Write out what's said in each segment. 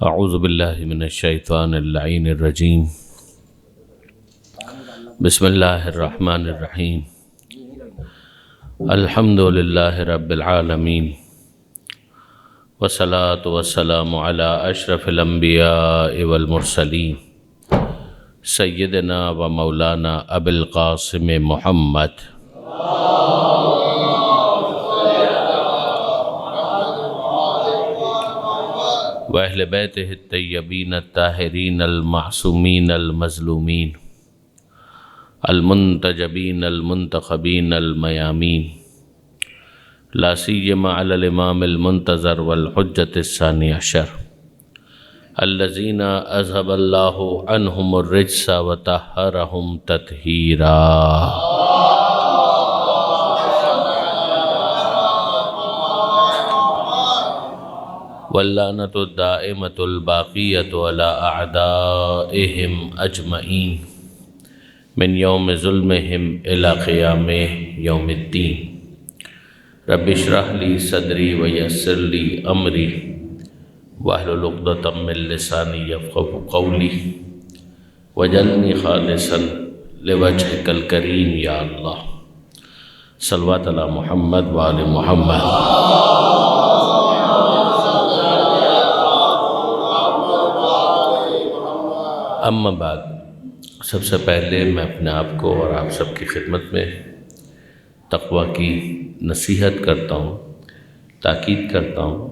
اعوذ باللہ من الشیطان اللعین الرجیم بسم اللہ الرحمن الرحیم الحمد للہ رب العالمین والصلاة والسلام علی اشرف الانبیاء والمرسلین سیدنا و مولانا ابی القاسم محمد وأہل بیتہ الطیبین الطاہرین المعصومین المظلومین المنتجبین المنتخبین المیامین لا سیما علی الامام المنتظر والحجة الثانی عشر الذین اذهب اللہ عنہم الرجس وطہرہم تطہیرا واللعنۃ الدائمۃ الباقیۃ علی اعدائہم اجمعین من یوم ظلمہم الی قیام یوم الدین رب اشرح لی صدری ویسر لی امری واحلل عقدۃ من لسانی یفقہوا قولی واجعلنی خالصا لوجہک الکریم یا اللہ صلوات علی محمد وآل محمد۔ اما بعد، سب سے پہلے میں اپنے آپ کو اور آپ سب کی خدمت میں تقوی کی نصیحت کرتا ہوں، تاکید کرتا ہوں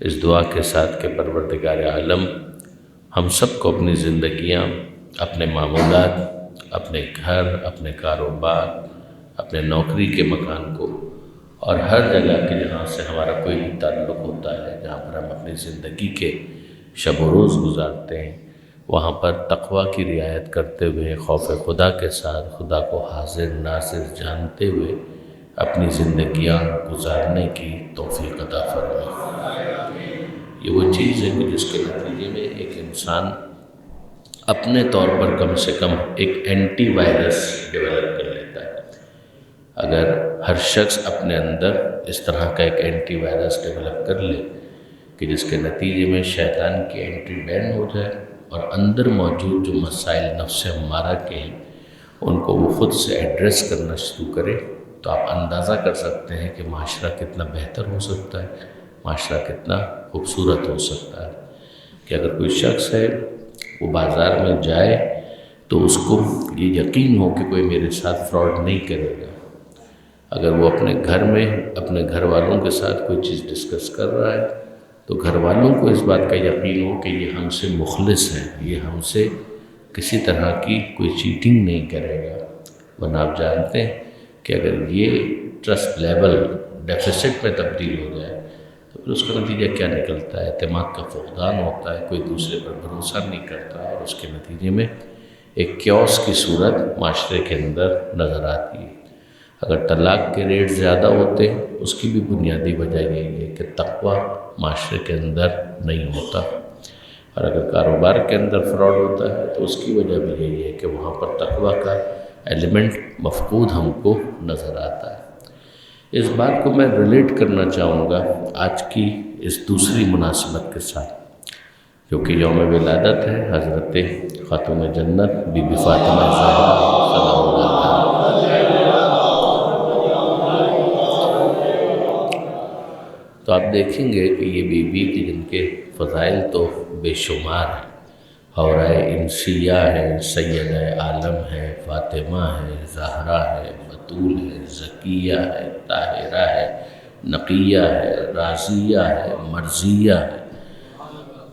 اس دعا کے ساتھ کہ پروردگار عالم ہم سب کو اپنی زندگیاں، اپنے معمولات، اپنے گھر، اپنے کاروبار، اپنے نوکری کے مکان کو اور ہر جگہ کے جہاں سے ہمارا کوئی بھی تعلق ہوتا ہے، جہاں پر ہم اپنی زندگی کے شب و روز گزارتے ہیں، وہاں پر تقوی کی رعایت کرتے ہوئے، خوف خدا کے ساتھ خدا کو حاضر ناظر جانتے ہوئے اپنی زندگیاں گزارنے کی توفیق عطا فرمائے۔ یہ وہ چیز ہے کہ جس کے نتیجے میں ایک انسان اپنے طور پر کم سے کم ایک اینٹی وائرس ڈیولپ کر لیتا ہے۔ اگر ہر شخص اپنے اندر اس طرح کا ایک اینٹی وائرس ڈیولپ کر لے کہ جس کے نتیجے میں شیطان کی انٹری بین ہو جائے اور اندر موجود جو مسائل نفس ہمارا کے ہیں ان کو وہ خود سے ایڈریس کرنا شروع کرے، تو آپ اندازہ کر سکتے ہیں کہ معاشرہ کتنا بہتر ہو سکتا ہے، معاشرہ کتنا خوبصورت ہو سکتا ہے۔ کہ اگر کوئی شخص ہے وہ بازار میں جائے تو اس کو یہ یقین ہو کہ کوئی میرے ساتھ فراڈ نہیں کرے گا۔ اگر وہ اپنے گھر میں اپنے گھر والوں کے ساتھ کوئی چیز ڈسکس کر رہا ہے تو گھر والوں کو اس بات کا یقین ہو کہ یہ ہم سے مخلص ہے، یہ ہم سے کسی طرح کی کوئی چیٹنگ نہیں کرے گا۔ ورنہ آپ جانتے ہیں کہ اگر یہ ٹرسٹ لیول ڈیفیسٹ میں تبدیل ہو جائے تو پھر اس کا نتیجہ کیا نکلتا ہے؟ اعتماد کا فقدان ہوتا ہے، کوئی دوسرے پر بھروسہ نہیں کرتا اور اس کے نتیجے میں ایک کیوس کی صورت معاشرے کے اندر نظر آتی ہے۔ اگر طلاق کے ریٹ زیادہ ہوتے ہیں اس کی بھی بنیادی وجہ یہی ہے کہ تقوی معاشرے کے اندر نہیں ہوتا، اور اگر کاروبار کے اندر فراڈ ہوتا ہے تو اس کی وجہ بھی یہی ہے کہ وہاں پر تقوی کا ایلیمنٹ مفقود ہم کو نظر آتا ہے۔ اس بات کو میں ریلیٹ کرنا چاہوں گا آج کی اس دوسری مناسبت کے ساتھ، جو کہ یوم ولادت ہے حضرت خاتون جنت بی بی فاطمہ زہرا سلام اللہ علیہا۔ تو آپ دیکھیں گے کہ یہ بی بی کی جن کے فضائل تو بے شمار ہیں، حورہ انسیہ ہے، سیدہ عالم ہے، فاطمہ ہے، زہرا ہے، بطول ہے، زکیہ ہے، طاہرہ ہے، نقیہ ہے، راضیہ ہے، مرضیہ ہے۔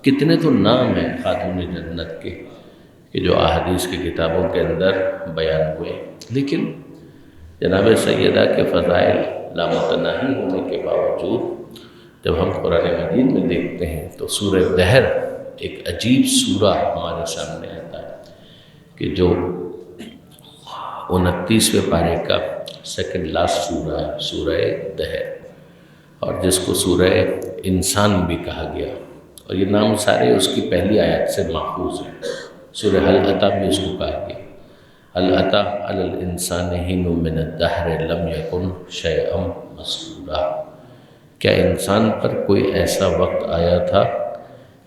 کتنے تو نام ہیں خاتون جنت کے کہ جو احادیث کی کتابوں کے اندر بیان ہوئے، لیکن جناب سیدہ کے فضائل لامتناہی ہونے کے باوجود جب ہم قرآن مجید میں دیکھتے ہیں تو سورہ دہر ایک عجیب سورہ ہمارے سامنے آتا ہے کہ جو 29ویں پارے کا سیکنڈ لاسٹ سورہ ہے، سورہ دہر، اور جس کو سورہ انسان بھی کہا گیا، اور یہ نام سارے اس کی پہلی آیت سے ماخوذ ہیں۔ سورہ حل عطا بھی اس کو کہا گیا، حل عطا علی الانسان حین من الدہر لم یکن شیئا مذکورا۔ کیا انسان پر کوئی ایسا وقت آیا تھا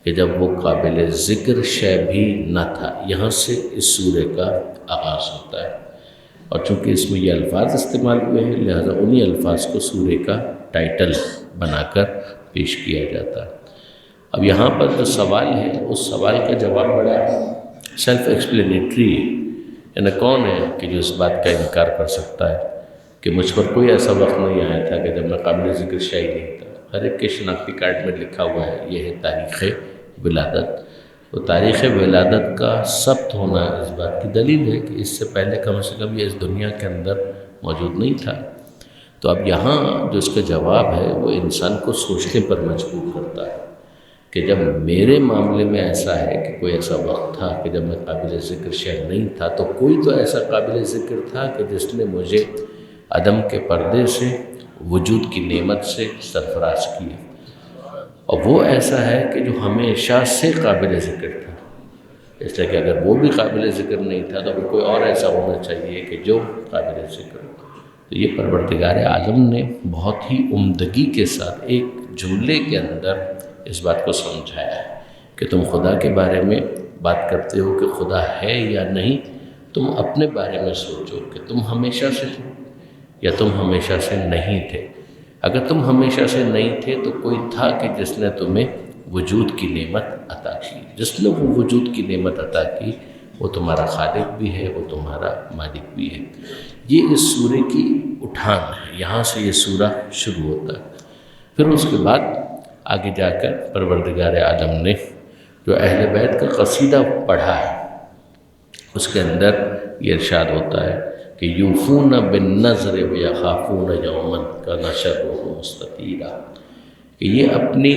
کہ جب وہ قابل ذکر شے بھی نہ تھا۔ یہاں سے اس سورے کا آغاز ہوتا ہے، اور چونکہ اس میں یہ الفاظ استعمال ہوئے ہیں لہذا انہی الفاظ کو سورے کا ٹائٹل بنا کر پیش کیا جاتا ہے۔ اب یہاں پر جو سوال ہے اس سوال کا جواب بڑا سیلف ایکسپلینیٹری ہے، یعنی کون ہے کہ جو اس بات کا انکار کر سکتا ہے کہ مجھ پر کوئی ایسا وقت نہیں آیا تھا کہ جب میں قابل ذکر شے ہی نہیں تھا۔ ہر ایک کے شناختی کارڈ میں لکھا ہوا ہے، یہ ہے تاریخ ولادت۔ تو تاریخ ولادت کا ثبت ہونا اس بات کی دلیل ہے کہ اس سے پہلے کم سے کم یہ اس دنیا کے اندر موجود نہیں تھا۔ تو اب یہاں جو اس کا جواب ہے وہ انسان کو سوچنے پر مجبور کرتا ہے کہ جب میرے معاملے میں ایسا ہے کہ کوئی ایسا وقت تھا کہ جب میں قابل ذکر شے نہیں تھا، تو کوئی تو ایسا قابل ذکر تھا کہ جس نے مجھے عدم کے پردے سے وجود کی نعمت سے سرفراز کیا، اور وہ ایسا ہے کہ جو ہمیشہ سے قابل ذکر تھا۔ اس لیے کہ اگر وہ بھی قابل ذکر نہیں تھا تو پھر کوئی اور ایسا ہونا چاہیے کہ جو قابل ذکر ہو۔ تو یہ پروردگار عالم نے بہت ہی عمدگی کے ساتھ ایک جملے کے اندر اس بات کو سمجھایا ہے کہ تم خدا کے بارے میں بات کرتے ہو کہ خدا ہے یا نہیں، تم اپنے بارے میں سوچو کہ تم ہمیشہ سے تھے یا تم ہمیشہ سے نہیں تھے۔ اگر تم ہمیشہ سے نہیں تھے تو کوئی تھا کہ جس نے تمہیں وجود کی نعمت عطا کی، جس نے وہ وجود کی نعمت عطا کی وہ تمہارا خالق بھی ہے، وہ تمہارا مالک بھی ہے۔ یہ اس سورے کی اٹھان ہے، یہاں سے یہ سورہ شروع ہوتا ہے۔ پھر اس کے بعد آگے جا کر پروردگار عالم نے جو اہل بیت کا قصیدہ پڑھا ہے اس کے اندر یہ ارشاد ہوتا ہے کہ یوفون بالنذر ویخافون یوما کان شرہ مستطیرا، کہ یہ اپنی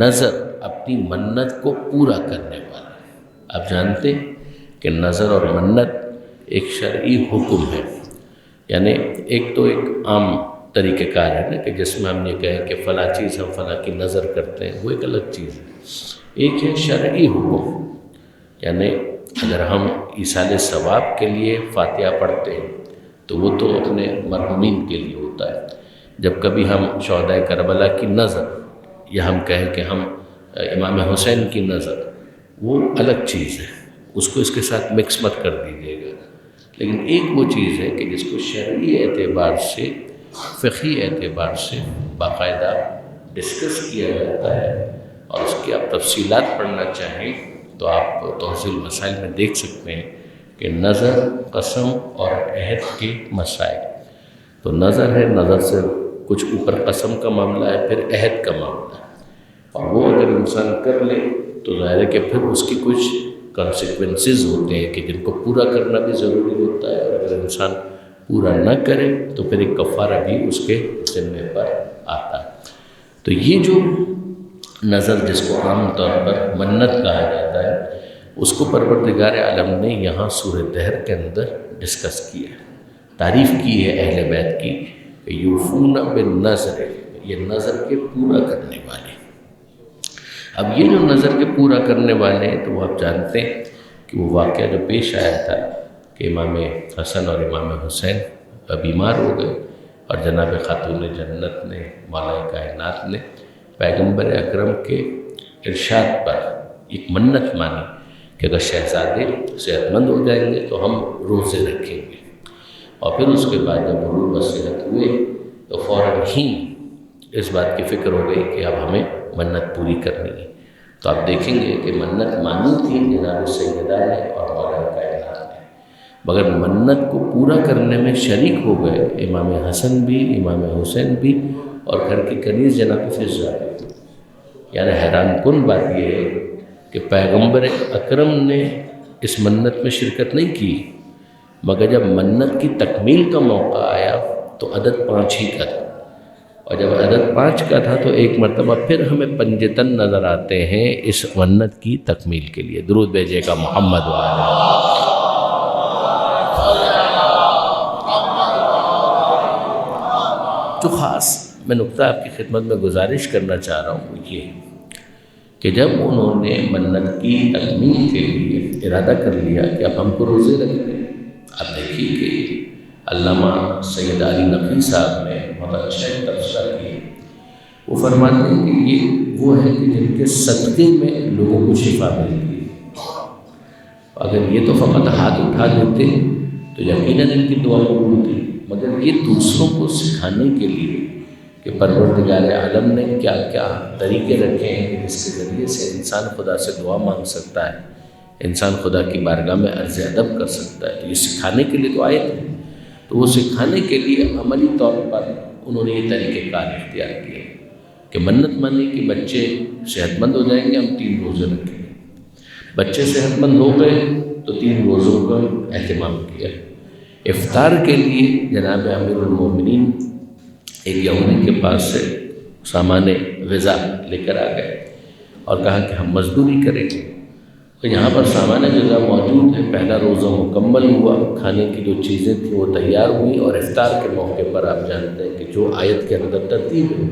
نظر، اپنی منت کو پورا کرنے والا ہے۔ آپ جانتے ہیں کہ نظر اور منت ایک شرعی حکم ہے، یعنی ایک تو ایک عام طریقہ کار ہے نا کہ جس میں ہم یہ کہیں کہ فلاں چیز ہم فلاں کی نظر کرتے ہیں، وہ ایک الگ چیز ہے۔ ایک ہے شرعی حکم، یعنی اگر ہم ایصال ثواب کے لیے فاتحہ پڑھتے ہیں تو وہ تو اپنے مرحومین کے لیے ہوتا ہے۔ جب کبھی ہم شہداء کربلا کی نظر یا ہم کہیں کہ ہم امام حسین کی نظر، وہ الگ چیز ہے، اس کو اس کے ساتھ مکس مت کر دیجیے گا۔ لیکن ایک وہ چیز ہے کہ جس کو شرعی اعتبار سے، فقہی اعتبار سے باقاعدہ ڈسکس کیا جاتا ہے، اور اس کی آپ تفصیلات پڑھنا چاہیں تو آپ توضیح المسائل میں دیکھ سکتے ہیں کہ نظر، قسم اور عہد کے مسائل۔ تو نظر ہے، نظر سے کچھ اوپر قسم کا معاملہ ہے، پھر عہد کا معاملہ ہے، اور وہ اگر انسان کر لے تو ظاہر ہے کہ پھر اس کی کچھ کانسیکوینسز ہوتے ہیں کہ جن کو پورا کرنا بھی ضروری ہوتا ہے، اور اگر انسان پورا نہ کرے تو پھر ایک کفارہ بھی اس کے ذمے پر آتا ہے۔ تو یہ جو نظر جس کو عام طور پر منت کہا جاتا ہے، اس کو پروردگار عالم نے یہاں سورہ دہر کے اندر ڈسکس کیا ہے، تعریف کی ہے اہل بیت کی کہ یوفون بالنذر، یہ نظر کے پورا کرنے والے۔ اب یہ جو نظر کے پورا کرنے والے ہیں تو وہ آپ جانتے ہیں کہ وہ واقعہ جو پیش آیا تھا کہ امام حسن اور امام حسین بیمار ہو گئے، اور جناب خاتون جنت نے، مولا کائنات نے پیغمبر اکرم کے ارشاد پر ایک منت مانی کہ اگر شہزادے صحت مند ہو جائیں گے تو ہم روزے رکھیں گے۔ اور پھر اس کے بعد جب وہ روز صحت ہوئے تو فوراً ہی اس بات کی فکر ہو گئی کہ اب ہمیں منت پوری کرنی ہے۔ تو آپ دیکھیں گے کہ منت مانی تھی جناب سیدہ نے اور مولا کائنات نے، مگر منت کو پورا کرنے میں شریک ہو گئے امام حسن بھی، امام حسین بھی، اور گھر کی کنیز جناب فضہ بھی۔ یعنی حیران کن بات یہ ہے کہ پیغمبر اکرم نے اس منت میں شرکت نہیں کی، مگر جب منت کی تکمیل کا موقع آیا تو عدد 5 ہی کا تھا، اور جب عدد 5 کا تھا تو ایک مرتبہ پھر ہمیں پنجتن نظر آتے ہیں اس منت کی تکمیل کے لیے۔ درود بھیجے گا محمد وآلہ۔ جو خاص میں نقطہ آپ کی خدمت میں گزارش کرنا چاہ رہا ہوں وہ یہ ہے کہ جب انہوں نے منت کی تکمیل کے لیے ارادہ کر لیا کہ اب ہم کو روزے رکھیں، آپ دیکھیے کہ علامہ سید علی نقوی صاحب نے بہت اچھا تبصرہ کیا۔ وہ فرماتے ہیں کہ یہ وہ ہیں کہ جن کے صدقے میں لوگوں کو شفا ملتی ہے۔ اگر یہ تو فقط ہاتھ اٹھا دیتے تو یقیناً ان کی دعا قبول ہوتی، مگر یہ دوسروں کو سکھانے کے لیے کہ پروردگار عالم نے کیا کیا طریقے رکھے ہیں کہ جس کے ذریعے سے انسان خدا سے دعا مانگ سکتا ہے، انسان خدا کی بارگاہ میں عرض ادب کر سکتا ہے، تو یہ سکھانے کے لیے تو آئے تھے۔ تو وہ سکھانے کے لیے عملی طور پر انہوں نے یہ طریقہ کار اختیار کیا کہ منت مانی کہ بچے صحت مند ہو جائیں گے، ہم 3 روزے رکھیں گے۔ بچے صحت مند ہو گئے تو 3 روزوں کا اہتمام کیا۔ افطار کے لیے جناب امیر المومنین ایک یہودی کے پاس سے سامان غذا لے کر آ گئے اور کہا کہ ہم مزدوری کریں گے، تو یہاں پر سامان غذا موجود ہے۔ پہلا روزہ مکمل ہوا، کھانے کی جو چیزیں تھیں وہ تیار ہوئی، اور افطار کے موقع پر آپ جانتے ہیں کہ جو آیت کے اندر ترتیب ہے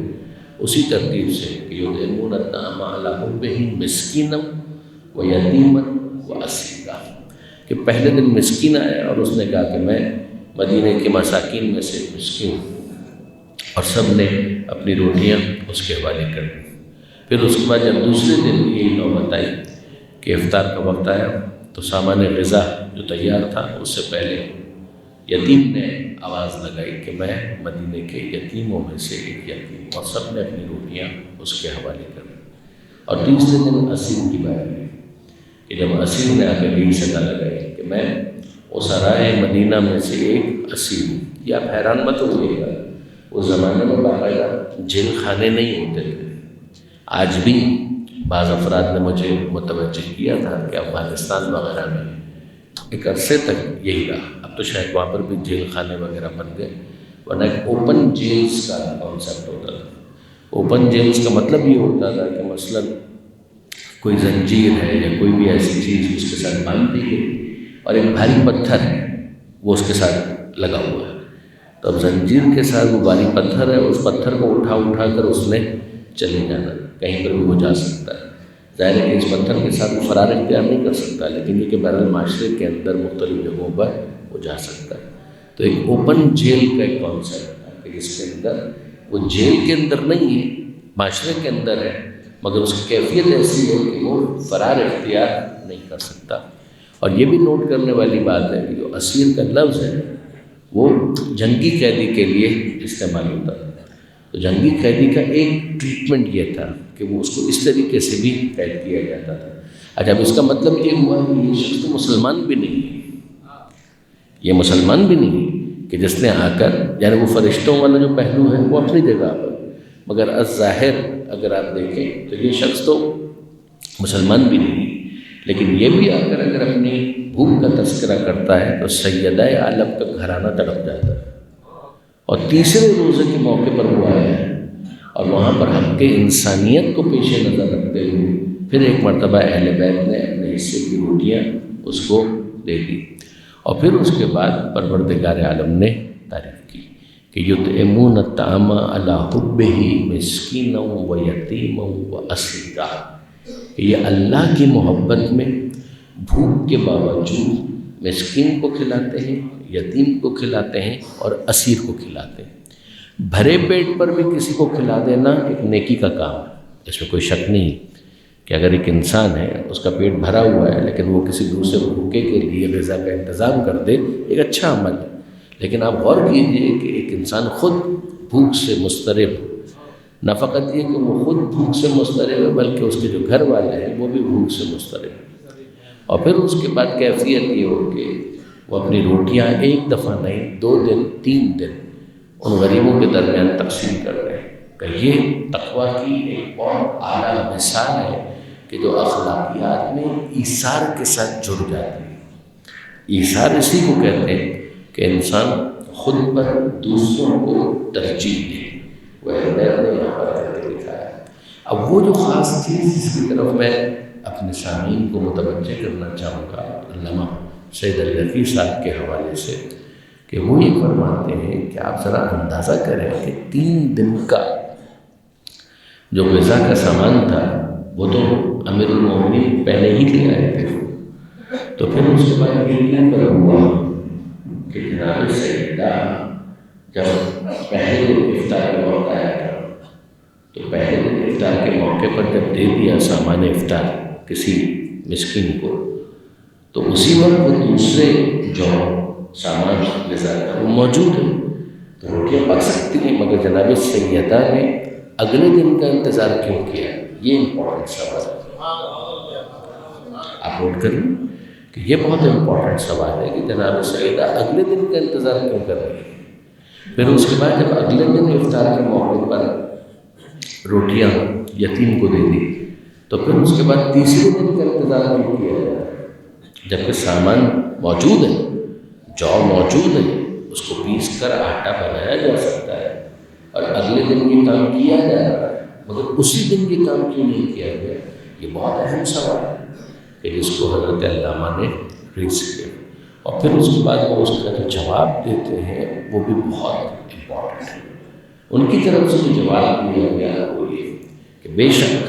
اسی ترتیب سے کہ یطعمون الطعام علی حبہ مسکینا و یتیما و اسیرا، کہ پہلے دن مسکین آیا اور اس نے کہا کہ میں مدینہ کے مساکین میں سے مسکین ہوں، اور سب نے اپنی روٹیاں اس کے حوالے کر دی۔ پھر اس کے بعد جب دوسرے دن یہی نوبت آئی کہ افطار کا وقت آیا تو سامان غذا جو تیار تھا اس سے پہلے یتیم نے آواز لگائی کہ میں مدینے کے یتیموں میں سے ایک یتیم، اور سب نے اپنی روٹیاں اس کے حوالے کر دی۔ اور تیسرے دن اسیر کی بات ہے کہ جب اسیر نے آ کے یہی صدا لگائی کہ میں اسرائے مدینہ میں سے ایک اسیر ہوں۔ یہ آپ حیران مت ہوئیے گا، اس زمانے میں باقاعدہ جیل خانے نہیں ہوتے تھے۔ آج بھی بعض افراد نے مجھے متوجہ کیا تھا کہ افغانستان وغیرہ میں ایک عرصے تک یہی رہا، اب تو شاید وہاں پر بھی جیل خانے وغیرہ بن گئے، ورنہ ایک اوپن جیلز کا کانسیپٹ ہوتا تھا۔ اوپن جیلز کا مطلب یہ ہوتا تھا کہ مثلاً کوئی زنجیر ہے یا کوئی بھی ایسی چیز اس کے ساتھ باندھ دی گئی اور ایک بھاری پتھر ہے وہ اس کے ساتھ لگا ہوا ہے، تو اب زنجیر کے ساتھ وہ بھاری پتھر ہے، اس پتھر کو اٹھا کر اس نے چلے جانا، کہیں پر بھی وہ جا سکتا ہے۔ ظاہر ہے کہ اس پتھر کے ساتھ وہ فرار اختیار نہیں کر سکتا، لیکن یہ کہ بہرحال معاشرے کے اندر مختلف جگہوں پر وہ جا سکتا ہے۔ تو ایک اوپن جیل کا ایک کانسیپٹ ہے کہ جس کے اندر وہ جیل کے اندر نہیں ہے، معاشرے کے اندر ہے، مگر اس کی کیفیت ایسی ہے کہ وہ فرار اختیار نہیں کر سکتا۔ اور یہ بھی نوٹ کرنے والی بات ہے کہ جو اسیر کا لفظ ہے وہ جنگی قیدی کے لیے استعمال ہوتا ہے، تو جنگی قیدی کا ایک ٹریٹمنٹ یہ تھا کہ وہ اس کو اس طریقے سے بھی قید کیا جاتا تھا۔ اچھا، اب اس کا مطلب یہ ہوا کہ یہ شخص تو مسلمان بھی نہیں ہے، یہ مسلمان بھی نہیں ہے کہ جس نے آ کر، یعنی وہ فرشتوں والا جو پہلو ہے وہ اپنی جگہ پر، مگر الظاہر اگر آپ دیکھیں تو یہ شخص تو مسلمان بھی نہیں ہے، لیکن یہ بھی آ کر اگر اپنی بھوک کا تذکرہ کرتا ہے تو سیدہ عالم کا گھرانہ تڑپ جاتا ہے۔ اور تیسرے روزے کے موقع پر وہ آیا ہے اور وہاں پر حق انسانیت کو پیش نظر رکھتے ہوئے پھر ایک مرتبہ اہل بیت نے اپنے حصے کی روٹیاں اس کو دے دی، اور پھر اس کے بعد پروردگار عالم نے تعریف کی کہ یطعمون الطعام علی حبہ مسکینا و یتیما و اسیرا، کہ یہ اللہ کی محبت میں بھوک کے باوجود مسکین کو کھلاتے ہیں، یتیم کو کھلاتے ہیں اور اسیر کو کھلاتے ہیں۔ بھرے پیٹ پر بھی کسی کو کھلا دینا ایک نیکی کا کام ہے، اس میں کوئی شک نہیں کہ اگر ایک انسان ہے اس کا پیٹ بھرا ہوا ہے لیکن وہ کسی دوسرے بھوکے کے لیے غذا کا انتظام کر دے، ایک اچھا عمل ہے۔ لیکن آپ غور کیجئے کہ ایک انسان خود بھوک سے مضطرب، نہ فقط یہ کہ وہ خود بھوک سے مضطرب ہے بلکہ اس کے جو گھر والے ہیں وہ بھی بھوک سے مضطرب ہیں، اور پھر اس کے بعد کیفیت یہ ہو کہ وہ اپنی روٹیاں ایک دفعہ نہیں 2 دن 3 دن ان غریبوں کے درمیان تقسیم کر رہے ہیں، کہ یہ تقویٰ کی ایک بہت اعلیٰ مثال ہے کہ جو اخلاقیات میں ایثار کے ساتھ جڑ جاتی ہے۔ ایثار اسی کو کہتے ہیں کہ انسان خود پر دوسروں کو ترجیح دے، وہ اہلیت نے یہاں پر کر کے دکھایا۔ اب وہ جو خاص چیز جس کی طرف میں اپنے سامعین کو متوجہ کرنا چاہوں گا علامہ سید علی رفیع صاحب کے حوالے سے، کہ وہ یہ فرماتے ہیں کہ آپ ذرا اندازہ کریں کہ 3 دن کا جو غذا کا سامان تھا وہ تو امیر المومنین پہلے ہی لے آئے تھے، تو پھر اس کے بعد یہ پر ہوا کہ جناب سیدہ جب پہلے افطار کا وقت آیا تھا تو پہلے دن افطار کے موقع پر جب دے دیا سامان افطار کسی مسکین کو، تو اسی وقت وہ دوسرے جو سامان غذا کا وہ موجود ہے تو روٹیاں پک سکتی ہیں، مگر جناب سیدہ نے اگلے دن کا انتظار کیوں کیا؟ یہ امپورٹنٹ سوال ہے، آپ نوٹ کریں کہ یہ بہت امپورٹنٹ سوال ہے کہ جناب سیدہ اگلے دن کا انتظار کیوں کر رہی ہے؟ پھر اس کے بعد جب اگلے دن افطار کے موقع پر روٹیاں یتیم کو دے دی تو پھر اس کے بعد تیسرے دن کا انتظار کیوں کیا جائے؟ جبکہ سامان موجود ہے، جو موجود ہے، اس کو پیس کر آٹا بنایا جا سکتا ہے اور اگلے دن یہ کام کیا جا رہا ہے، مگر اسی دن یہ کام کیوں نہیں کیا گیا؟ یہ بہت اہم سوال ہے کہ جس کو حضرت علامہ نے ریز کیا، اور پھر اس کے بعد وہ اس کا جو جواب دیتے ہیں وہ بھی بہت امپورٹنٹ ہے۔ ان کی طرف سے جو جواب دیا گیا وہ یہ کہ بے شک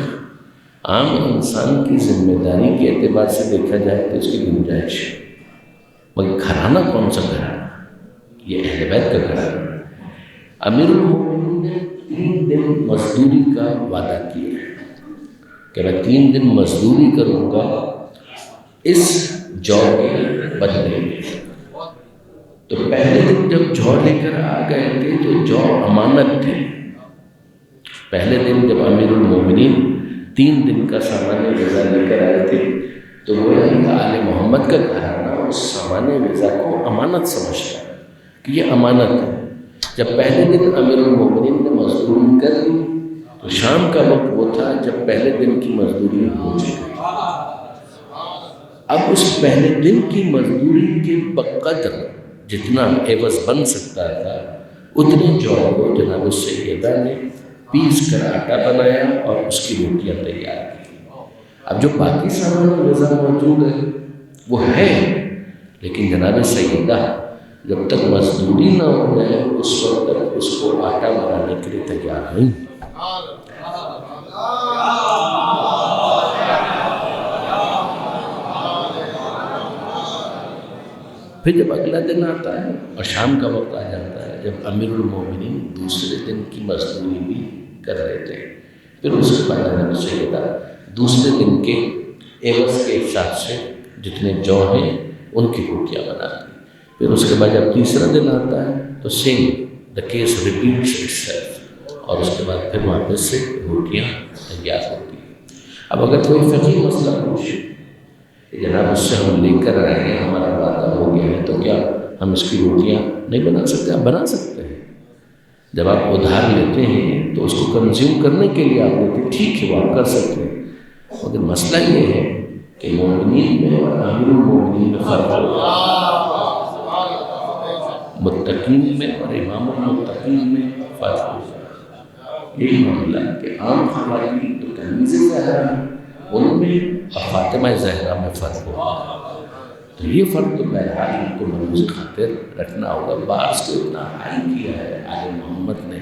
عام انسان کی ذمہ داری کے اعتبار سے دیکھا جائے تو اس کی گنجائش ہے، مگر گھرانہ کون سا گھرانہ؟ یہ اہل بیت کا گھرانہ۔ امیر المومنین نے 3 دن مزدوری کا وعدہ کیا ہے کہ میں 3 دن مزدوری کروں گا اس جو کے بدلے میں۔ تو پہلے دن جب جو لے کر آ گئے تھے تو جو امانت تھے، پہلے دن جب امیر المومنین 3 دن کا سامان غذا لے کر آئے تھے تو وہ آل محمد کا گھرانہ اس سامان غذا کو امانت سمجھتا ہے کہ یہ امانت ہے۔ جب پہلے دن امیر المومنین نے مزدوری کر لی تو شام کا وقت وہ تھا جب پہلے دن کی مزدوری ہو چکی، اب اس پہلے دن کی مزدوری کے بقدر جتنا عوض بن سکتا تھا اتنے جو کو جناب سیدہ نے پیس کر آٹا بنایا اور اس کی روٹیاں تیار کی۔ اب جو باقی سامان غذا موجود ہے وہ ہے، لیکن جناب سیدہ جب تک مزدوری نہ ہو جائے اس وقت تک اس کو آٹا بنانے کے لیے تیار نہیں۔ پھر جب اگلا دن آتا ہے اور شام کا وقت آ جاتا ہے جب امیر المومنین دوسرے دن کی مزدوری بھی کر رہے تھے، پھر اس کے بعد جناب سیدہ دوسرے دن کے عوض کے حساب سے جتنے جو ہیں ان کی روٹیاں بناتی۔ پھر اس کے بعد جب تیسرا دن آتا ہے تو same the case repeats itself, اور اس کے بعد پھر واپس سے روٹیاں تیار ہوتی ہیں۔ اب اگر کوئی فقہی مسئلہ پوچھے کہ جناب اس سے ہم لے کر آئے ہیں، ہمارا وعدہ ہو گیا ہے، تو کیا ہم اس کی روٹیاں نہیں بنا سکتے؟ آپ بنا سکتے ہیں۔ جب آپ ادھار لیتے ہیں تو اس کو کنزیوم کرنے کے لیے آپ لیتے ہیں، ٹھیک ہے وہ آپ کر سکتے ہیں، مگر مسئلہ یہ ہے کہ مومنین میں اور امیر المومنین میں فرق ہوتا ہے، متقین میں اور امام المتقین میں فرق ہوتا ہے۔ یہی معاملہ کہ عام خواتین تو کنیز زہرا ان میں اور فاطمہ زہرا میں فرق ہوتا ہے، تو یہ فرق تو بہرحال ان کو ملحوظ خاطر رکھنا ہوگا۔ بعض کو اتنا ہائی کیا ہے آل محمد نے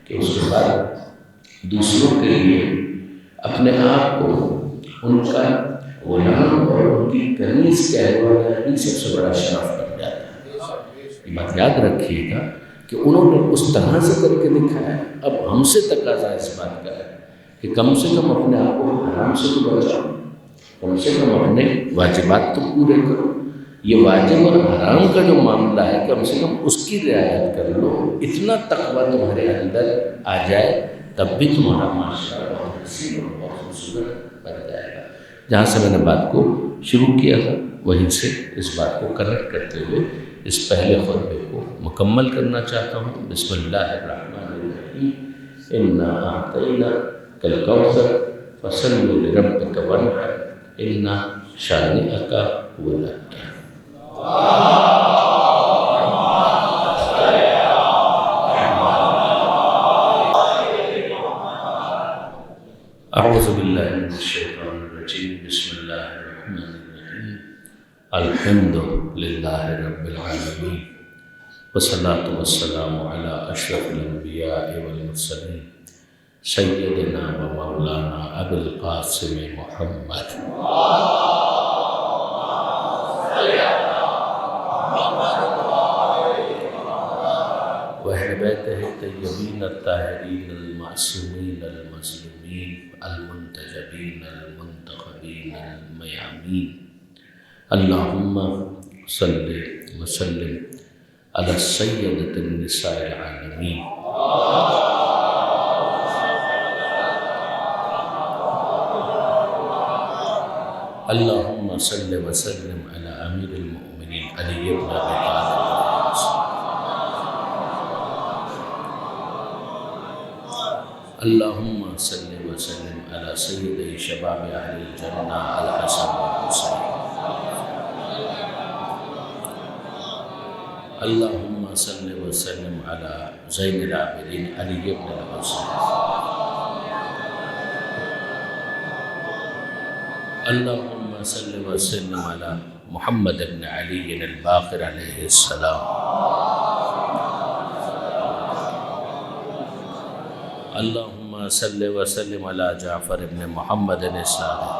کہ اس کے بعد دوسروں کے لیے اپنے آپ کو ان کا غلام اور ان کی کنیز کہلوانا ہی سب سے بڑا شرف بن جاتا ہے۔ یہ بات یاد رکھیے گا کہ انہوں نے اس طرح سے کر کے دکھایا۔ اب ہم سے تقاضا اس بات کا ہے کہ کم سے کم اپنے آپ کو حرام سے تو بچاؤ، کم سے کم اپنے واجبات تو پورے کرو۔ یہ واجب اور حرام کا جو معاملہ ہے کم سے کم اس کی رعایت کر لو، اتنا تقویٰ تمہارے اندر آ جائے تب بھی تمہارا معاشرہ بہت حسین اور بہت خوبصورت بن جائے گا۔ جہاں سے میں نے بات کو شروع کیا تھا وہیں سے اس بات کو کریکٹ کرتے ہوئے اس پہلے خطبے کو مکمل کرنا چاہتا ہوں۔ بسم اللہ الرحمن الرحیم، انا اعطیناک الکوثر فصل لربک وانحر ان شانئک هو الابتر۔ اعوذ باللہ من الشیطان الرجیم، بسم اللہ الرحمن الرحیم، الحمد للہ رب العالمین، والصلاة والسلام علی اشرف الانبیاء والمرسلین، سیدنا و مولانا ابی القاسم محمد۔ وأهل بيته الطيبين الطاهرين المعصومين المیامین۔ اللہم صلی وسلم علی سیدۃ النساء العالمین۔ اللہم صلی وسلم علی امیر المؤمنین علی بن ابی طالب۔ اللہم صلی وسلم علی سید شباب اہل الجنہ الحسن والحسین۔ اللہم صلی وسلم علی زین العابدین علی بن الحسین۔ اللہم صلی وسلم علی محمد بن علی الباقر علیہ السلام۔ اللہم صلی وسلم علی جعفر بن محمد الصادق۔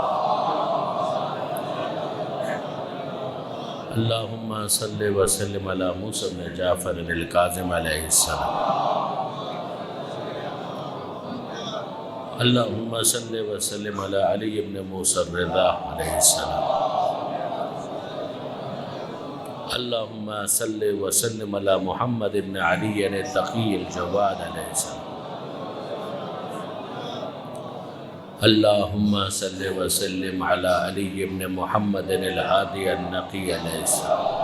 اللہم صلی وسلم علی موسیٰ بن جعفر الکاظم علیہ السلام۔ اللہم صلی وسلم علی علی بن موسیٰ الرضا علیہ السلام۔ اللہم صلی وسلم علی محمد بن علی التقی الجواد علیہ السلام۔ اللہم صلی وسلم علی علی بن محمد الہادی النقی علیہ السلام۔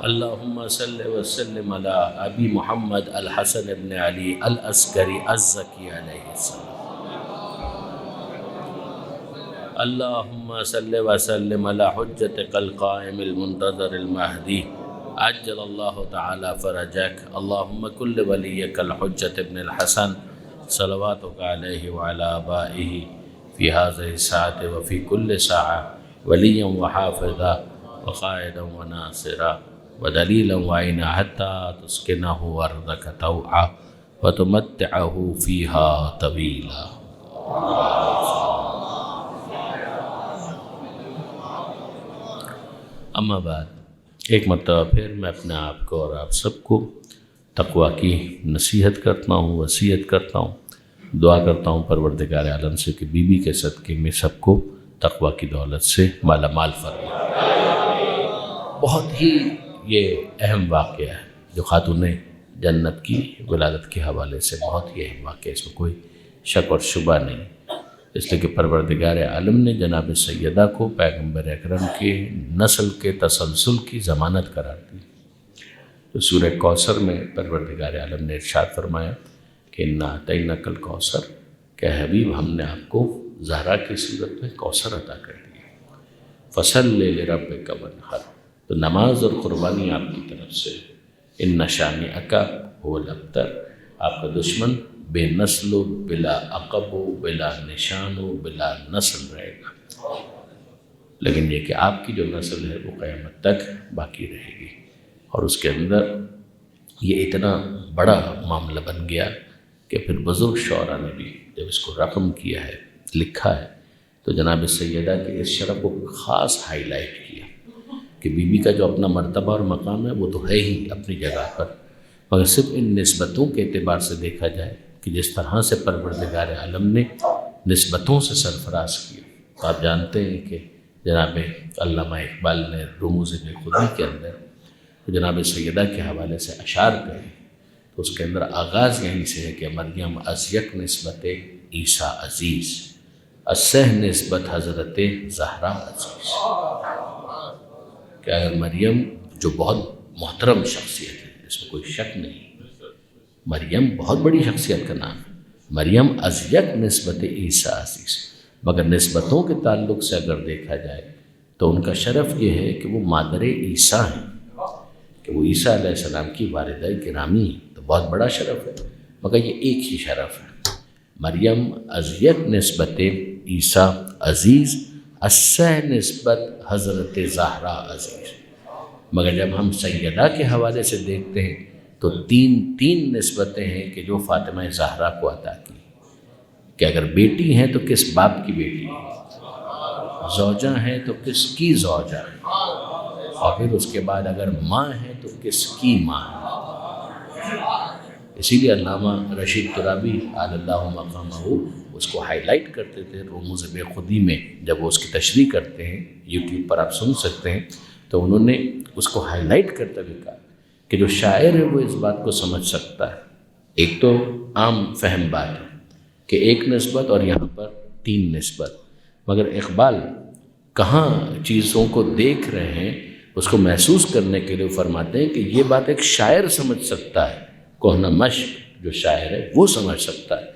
اللہم صلی وسلم علی ابی محمد الحسن بن علی العسکری الزکی علیہ السلام۔ اللہم صلی وسلم علی حجتک القائم المنتظر المہدی عجل اللہ تعالی فرجک۔ اللہم کل ولیک الحجت ابن الحسن صلواتک علیہ وعلی آبائہ فی هذه الساعة وفی کل ساعة ولیا وحافظا وقائدا وناصرا ودلیلا وعینا حتی تسکنہ ارضک طوعا وتمتعہ فیہا طویلا۔ اما بعد، ایک مرتبہ پھر میں اپنے آپ کو اور آپ سب کو تقوی کی نصیحت کرتا ہوں، وصیت کرتا ہوں، دعا کرتا ہوں پروردگار عالم سے کہ بی بی کے صدقے میں سب کو تقوی کی دولت سے مالا مال فرمائے۔ بہت ہی یہ اہم واقعہ ہے جو خاتون جنت کی ولادت کے حوالے سے بہت ہی اہم واقعہ ہے، اس میں کوئی شک اور شبہ نہیں، اس لیے کہ پروردگار عالم نے جناب سیدہ کو پیغمبر اکرم کے نسل کے تسلسل کی ضمانت قرار دی۔ تو سورہ کوثر میں پروردگار عالم نے ارشاد فرمایا کہ اِنَّا أَعْطَيْنَاكَ الْكَوْثَرَ، کہ حبیب ہم نے آپ کو زہرا کی صورت میں کوثر عطا کر دیا۔ فَصَلِّ لِرَبِّكَ وَانْحَرْ، تو نماز اور قربانی آپ کی طرف سے۔ إِنَّ شَانِئَكَ هُوَ الْأَبْتَرُ، آپ کا دشمن بے نسل و بلا عقب و بلا نشان و بلا نسل رہے گا، لیکن یہ کہ آپ کی جو نسل ہے وہ قیامت تک باقی رہے گی۔ اور اس کے اندر یہ اتنا بڑا معاملہ بن گیا کہ پھر بزرگ شعراء نے بھی جب اس کو رقم کیا ہے، لکھا ہے، تو جناب سیدہ کے اس شرف کو خاص ہائی لائٹ کیا کہ بی بی کا جو اپنا مرتبہ اور مقام ہے وہ تو ہے ہی اپنی جگہ پر، مگر صرف ان نسبتوں کے اعتبار سے دیکھا جائے کہ جس طرح سے پروردگار عالم نے نسبتوں سے سرفراز کیا۔ تو آپ جانتے ہیں کہ جناب علامہ اقبال نے رموز خودی کے اندر جناب سیدہ کے حوالے سے اشعار کہے، تو اس کے اندر آغاز یہیں سے ہے کہ مریم از یک نسبت عیسیٰ عزیز، اسہ نسبت حضرت زہرا عزیز، کہ اگر مریم جو بہت محترم شخصیت ہے، اس میں کوئی شک نہیں، مریم بہت بڑی شخصیت کا نام ہے، مریم از یک نسبت عیسیٰ عزیز، مگر نسبتوں کے تعلق سے اگر دیکھا جائے تو ان کا شرف یہ ہے کہ وہ مادر عیسیٰ ہیں، کہ وہ عیسیٰ علیہ السلام کی والدہ گرامی ہیں، تو بہت بڑا شرف ہے، مگر یہ ایک ہی شرف ہے، مریم از یک نسبت عیسیٰ عزیز، اسہ نسبت حضرت زہرا عزیز۔ مگر جب ہم سیدہ کے حوالے سے دیکھتے ہیں تو تین نسبتیں ہیں کہ جو فاطمہ زہرا کو عطا کی، کہ اگر بیٹی ہیں تو کس باپ کی بیٹی ہے، زوجہ ہیں تو کس کی زوجہ ہے، اور پھر اس کے بعد اگر ماں ہیں تو کس کی ماں ہے۔ اسی لیے علامہ رشید ترابی علی اللہ مقامہ اس کو ہائی لائٹ کرتے تھے رموز بے خودی میں، جب وہ اس کی تشریح کرتے ہیں، یوٹیوب پر آپ سن سکتے ہیں، تو انہوں نے اس کو ہائی لائٹ کرتے ہوئے کہا کہ جو شاعر ہے وہ اس بات کو سمجھ سکتا ہے، ایک تو عام فہم بات ہے کہ ایک نسبت اور یہاں پر 3 نسبت، مگر اقبال کہاں چیزوں کو دیکھ رہے ہیں اس کو محسوس کرنے کے لیے فرماتے ہیں کہ یہ بات ایک شاعر سمجھ سکتا ہے، کوہنا مشق جو شاعر ہے وہ سمجھ سکتا ہے،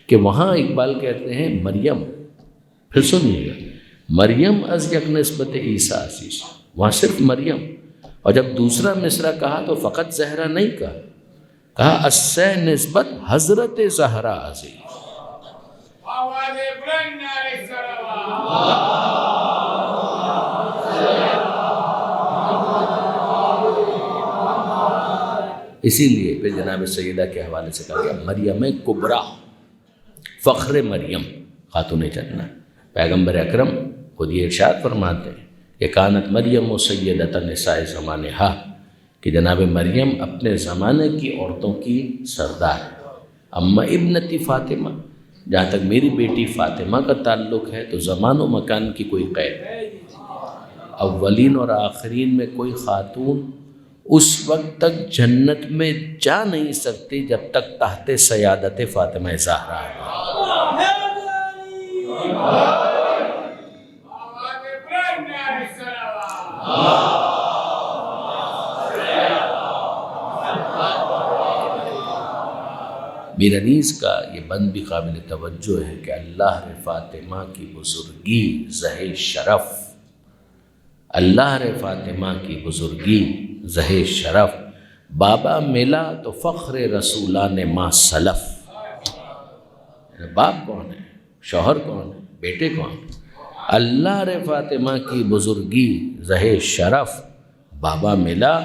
کہ وہاں اقبال کہتے ہیں مریم، پھر سنیے گا، مریم از یک نسبت عیسیٰ عزیز، وہاں صرف مریم، اور جب دوسرا مصرع کہا تو فقط زہرا نہیں کہا اسے نسبت حضرت زہرا عزیز۔ اسی لیے پھر جناب سیدہ کے حوالے سے کہا گیا مریم کبریٰ، فخر مریم خاتون جنہ، پیغمبر اکرم خود یہ ارشاد فرماتے ہیں کہ کانت مریم و سیدۃ نساء زمانہا، کہ جناب مریم اپنے زمانے کی عورتوں کی سردار ہے۔ اما ابنتی فاطمہ، جہاں تک میری بیٹی فاطمہ کا تعلق ہے تو زمان و مکان کی کوئی قید ہے، اولین اور آخرین میں کوئی خاتون اس وقت تک جنت میں جا نہیں سکتی جب تک تحت سیادت فاطمہ زہرا ہے۔ میر انیس کا یہ بند بھی قابل توجہ ہے کہ اللہ رے فاطمہ کی بزرگی زہ شرف، اللہ رے فاطمہ کی بزرگی زہ شرف، بابا ملا تو فخر رسولان ما سلف۔ باپ کون ہے، شوہر کون ہے، بیٹے کون؟ اللہ رے فاطمہ کی بزرگی زہ شرف، بابا ملا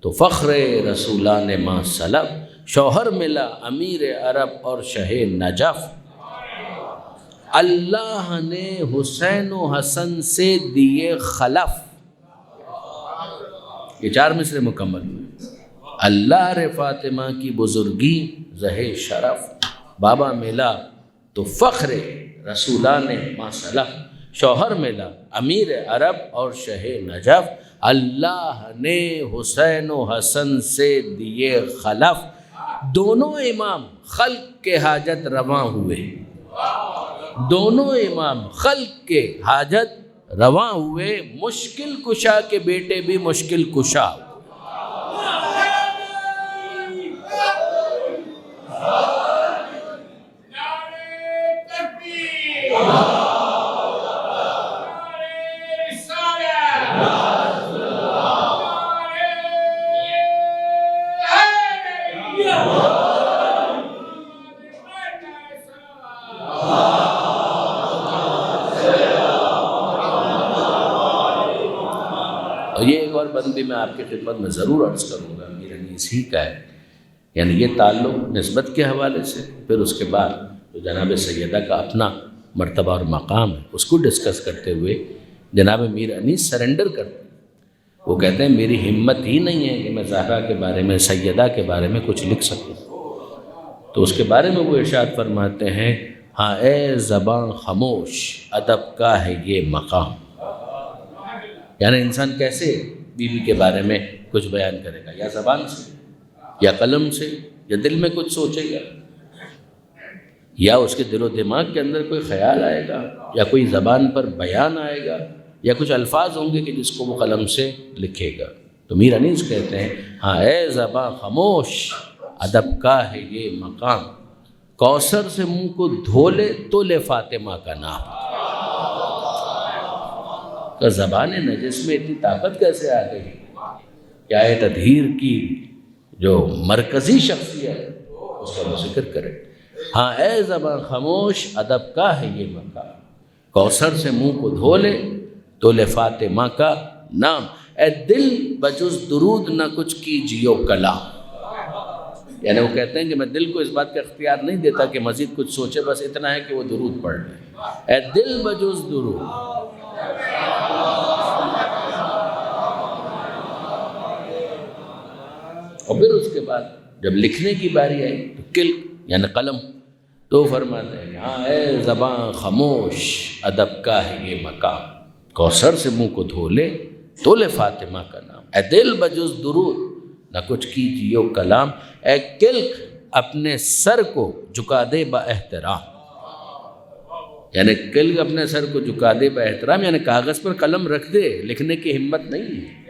تو فخر رسولان ما سلف، شوہر ملا امیر عرب اور شہ نجف، اللہ نے حسین و حسن سے دیے خلف۔ یہ 4 مصرے مکمل ہوئے۔ اللہ رے فاطمہ کی بزرگی زہ شرف، بابا ملا تو فخر رسولان ما سلف، شوہر ملا امیر عرب اور شہ نجف، اللہ نے حسین و حسن سے دیے خلف، دونوں امام خلق کے حاجت رواں ہوئے، دونوں امام خلق کے حاجت رواں ہوئے، مشکل کشا کے بیٹے بھی مشکل کشا۔ اور یہ ایک اور بند بھی میں آپ کی خدمت میں ضرور عرض کروں گا، میر انیس ہی کا ہے، یعنی یہ تعلق نسبت کے حوالے سے، پھر اس کے بعد جو جناب سیدہ کا اپنا مرتبہ اور مقام ہے اس کو ڈسکس کرتے ہوئے جناب میر انیس سرنڈر کرتے ہیں، وہ کہتے ہیں میری ہمت ہی نہیں ہے کہ میں زہرا کے بارے میں، سیدہ کے بارے میں کچھ لکھ سکوں، تو اس کے بارے میں وہ ارشاد فرماتے ہیں ہاں اے زباں خاموش ادب کا ہے یہ مقام، یعنی انسان کیسے بیوی کے بارے میں کچھ بیان کرے گا، یا زبان سے، یا قلم سے، یا دل میں کچھ سوچے گا، یا اس کے دل و دماغ کے اندر کوئی خیال آئے گا، یا کوئی زبان پر بیان آئے گا، یا کچھ الفاظ ہوں گے کہ جس کو وہ قلم سے لکھے گا۔ تو میر انیس کہتے ہیں ہاں اے زباں خاموش ادب کا ہے یہ مقام، کوثر سے منہ کو دھو لے تو لے فاطمہ کا نام۔ تو زبان نجس میں اتنی طاقت کیسے آ گئی؟ کیا ہے تطہیر کی جو مرکزی شخصیت اس کا وہ ذکر کرے، ہاں اے زبان خاموش ادب کا ہے یہ مقام، کوثر سے منہ کو دھو لے تو لے فاطمہ کا نام، اے دل بجز درود نہ کچھ کیجیو کلام، یعنی وہ کہتے ہیں کہ میں دل کو اس بات کا اختیار نہیں دیتا کہ مزید کچھ سوچے، بس اتنا ہے کہ وہ درود پڑھ لے، اے دل بجز درود۔ اور پھر اس کے بعد جب لکھنے کی باری آئی تو قلق یعنی قلم، تو فرماتے ہیں کہ ہاں اے زباں خاموش، ادب کا ہے یہ مقام، کوثر سے منہ کو دھو لے تو لے فاطمہ کا نام، اے دل بجز درود نہ کچھ کیجیو کلام، اے قلق اپنے سر کو جھکا دے با احترام، یعنی قلق اپنے سر کو جھکا دے با احترام، یعنی کاغذ پر قلم رکھ دے، لکھنے کی ہمت نہیں ہے۔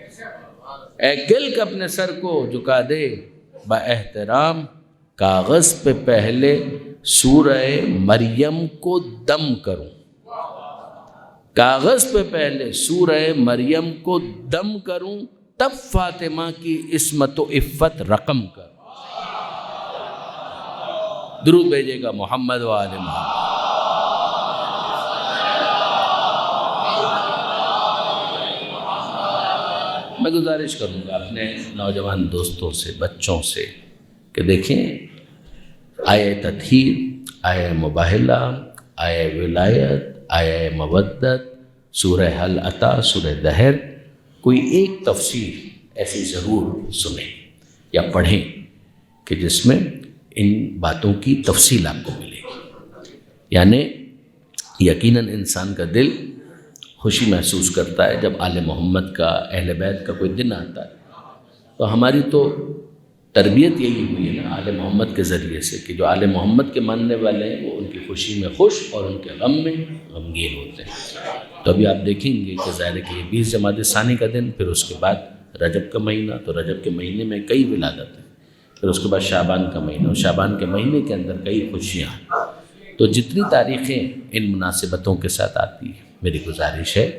اے قلق اپنے سر کو جھکا دے با احترام، کاغذ پہ پہلے سورہ مریم کو دم کروں، کاغذ پہ پہلے سورہ مریم کو دم کروں، تب فاطمہ کی عصمت و عفت رقم کروں۔ درود بھیجے گا محمد و آل محمد۔ میں گزارش کروں گا اپنے نوجوان دوستوں سے، بچوں سے کہ دیکھیں آیہ تطہیر، آیہ مباہلہ، آیہ ولایت، آیہ مودت، سورہ حل عطا، سورہ دہر، کوئی ایک تفسیر ایسی ضرور سنیں یا پڑھیں کہ جس میں ان باتوں کی تفصیل آپ کو ملے گی۔ یعنی یقیناً انسان کا دل خوشی محسوس کرتا ہے جب آل محمد کا، اہل بیت کا کوئی دن آتا ہے، تو ہماری تو تربیت یہی ہوئی ہے نا آل محمد کے ذریعے سے کہ جو آل محمد کے ماننے والے ہیں وہ ان کی خوشی میں خوش اور ان کے غم میں غمگین ہوتے ہیں۔ تو ابھی آپ دیکھیں گے کہ ظاہر ہے کہ یہ 20 جمادی ثانی کا دن، پھر اس کے بعد رجب کا مہینہ، تو رجب کے مہینے میں کئی ولادت ہیں، پھر اس کے بعد شعبان کا مہینہ، اور شعبان کے مہینے کے اندر کئی خوشیاں ہیں۔ تو جتنی تاریخیں ان مناسبتوں کے ساتھ آتی ہیں، میری گزارش ہے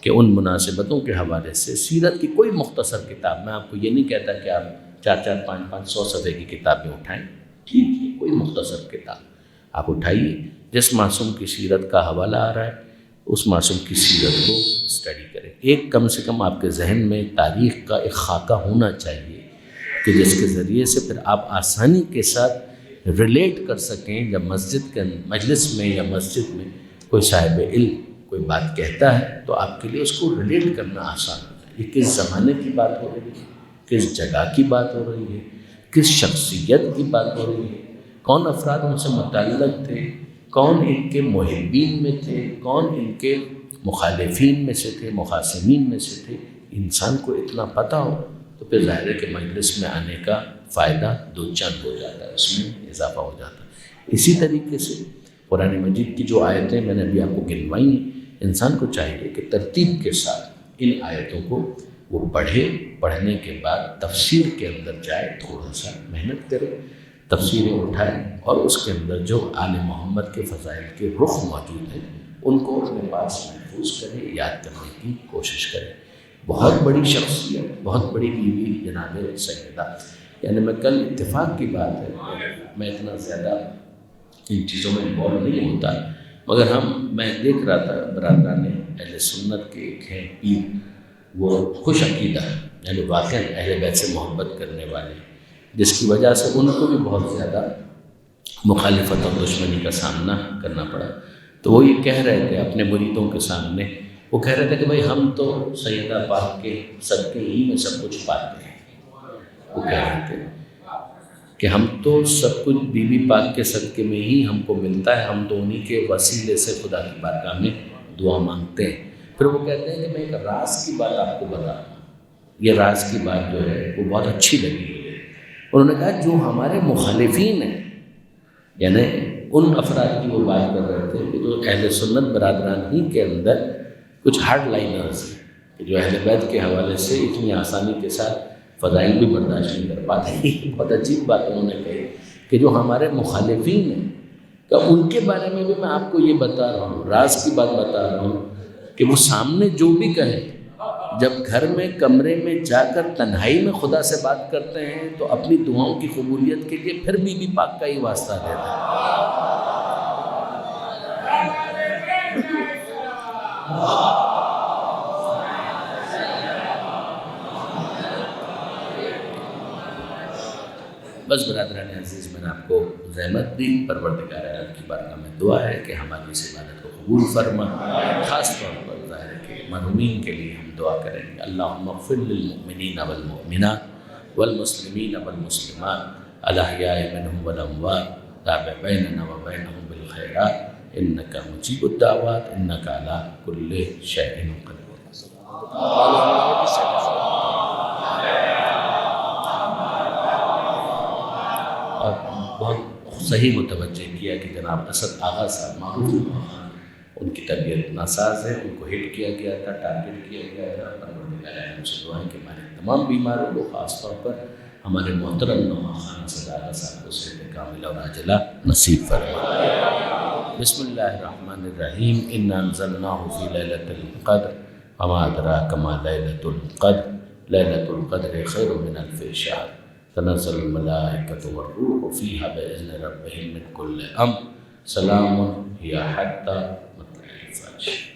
کہ ان مناسبتوں کے حوالے سے سیرت کی کوئی مختصر کتاب، میں آپ کو یہ نہیں کہتا کہ آپ 400 500 صفحے کی کتابیں اٹھائیں، ٹھیک ہے کوئی مختصر کتاب آپ اٹھائیے، جس معصوم کی سیرت کا حوالہ آ رہا ہے اس معصوم کی سیرت کو اسٹڈی کریں۔ ایک کم سے کم آپ کے ذہن میں تاریخ کا ایک خاکہ ہونا چاہیے کہ جس کے ذریعے سے پھر آپ آسانی کے ساتھ ریلیٹ کر سکیں، جب مسجد کے مجلس میں یا مسجد میں کوئی صاحب علم کوئی بات کہتا ہے تو آپ کے لیے اس کو ریلیٹ کرنا آسان ہوتا ہے۔ یہ کس زمانے کی بات ہو رہی ہے، کس جگہ کی بات ہو رہی ہے، کس شخصیت کی بات ہو رہی ہے، کون افراد ان سے متعلق تھے، کون ان کے محبین میں تھے، کون ان کے مخالفین میں سے تھے، مخاصمین میں سے تھے۔ انسان کو اتنا پتہ ہو تو پھر ظاہر ہے کہ مجلس میں آنے کا فائدہ دو چند ہو جاتا ہے، اس میں اضافہ ہو جاتا ہے۔ اسی طریقے سے قرآن مجید کی جو آیتیں میں نے ابھی آپ کو گنوائی ہیں، انسان کو چاہیے کہ ترتیب کے ساتھ ان آیتوں کو وہ پڑھے، پڑھنے کے بعد تفسیر کے اندر جائے، تھوڑا سا محنت کرے، تفسیریں اٹھائے اور اس کے اندر جو آل محمد کے فضائل کے رخ موجود ہیں ان کو اپنے پاس محفوظ کرے، یاد کرنے کی کوشش کرے۔ بہت بڑی شخصیت، بہت بڑی بیوی جناب سیدہ، یعنی میں کل اتفاق کی بات ہے، میں اتنا زیادہ ان چیزوں میں انوالو نہیں ہوتا، مگر میں دیکھ رہا تھا برادران اہل سنت کے ایک ہیں پیر، وہ خوش عقیدہ یعنی واقعاً اہل بیت سے محبت کرنے والے، جس کی وجہ سے ان کو بھی بہت زیادہ مخالفت اور دشمنی کا سامنا کرنا پڑا۔ تو وہ یہ کہہ رہے تھے اپنے مریدوں کے سامنے، وہ کہہ رہے تھے کہ بھائی ہم تو سیدہ پاک کے صدقے ہی میں سب کچھ پاتے ہیں۔ وہ کہہ رہے تھے کہ ہم تو سب کچھ بی بی پاک کے صدقے میں ہی ہم کو ملتا ہے، ہم تو انہی کے وسیلے سے خدا کی بارگاہ میں دعا مانگتے ہیں۔ پھر وہ کہتے ہیں کہ میں ایک راز کی بات آپ کو بتا دوں، یہ راز کی بات جو ہے وہ بہت اچھی لگی مجھے۔ انہوں نے کہا جو ہمارے مخالفین ہیں، یعنی ان افراد کی وہ بات کر رہے تھے کہ جو اہل سنت برادران ہی کے اندر کچھ ہارڈ لائنرز ہیں کہ جو اہل بیت کے حوالے سے اتنی آسانی کے ساتھ فضائل بھی برداشت نہیں کر پاتے۔ بہت عجیب بات انہوں نے کہی کہ جو ہمارے مخالفین ہیں کہ ان کے بارے میں بھی میں آپ کو یہ بتا رہا ہوں، راز کی بات بتا رہا ہوں کہ وہ سامنے جو بھی کہیں، جب گھر میں کمرے میں جا کر تنہائی میں خدا سے بات کرتے ہیں تو اپنی دعاؤں کی قبولیت کے لیے پھر بی بی پاک کا ہی واسطہ دیتے ہیں۔ بس برادران عزیز، میں نے آپ کو زحمت دی، پروردگار عالم کی بارگاہ میں دعا ہے کہ ہماری اس عبادت کو قبول فرما۔ خاص طور پر ظاہر ہے کہ مرحومین کے لیے ہم دعا کریں گے، اللہم اغفر للمؤمنین والمؤمنات والمسلمین والمسلمات الاحیاء منهم والاموات تابع بیننا وبینهم بالخیرات انک مجیب الدعوات انک علی کل شیء قدیر۔ اور بہت صحیح متوجہ کیا کہ جناب اسد آغا صاحب معروف ان کی طبیعت ناساز ہے، ان کو ہٹ کیا گیا تھا، ٹارگٹ کیا گیا تھا۔ پروردگار عالم سے دعائیں کہ ہمارے تمام بیماروں کو، خاص طور پر ہمارے محترم نواں خان اسد آغا صاحب کو صحت کاملہ اور عاجلہ نصیب فرمائے۔ بسم اللہ الرحمن الرحیم انا انزلناہ فی لیلۃ القدر وما ادراک ما لیلۃ القدر لیلۃ القدر خیر من الف شہر تنزل الملائکۃ والروح فیہا بإذن ربہم من کل امر سلام ہی حتی مطلع الفجر۔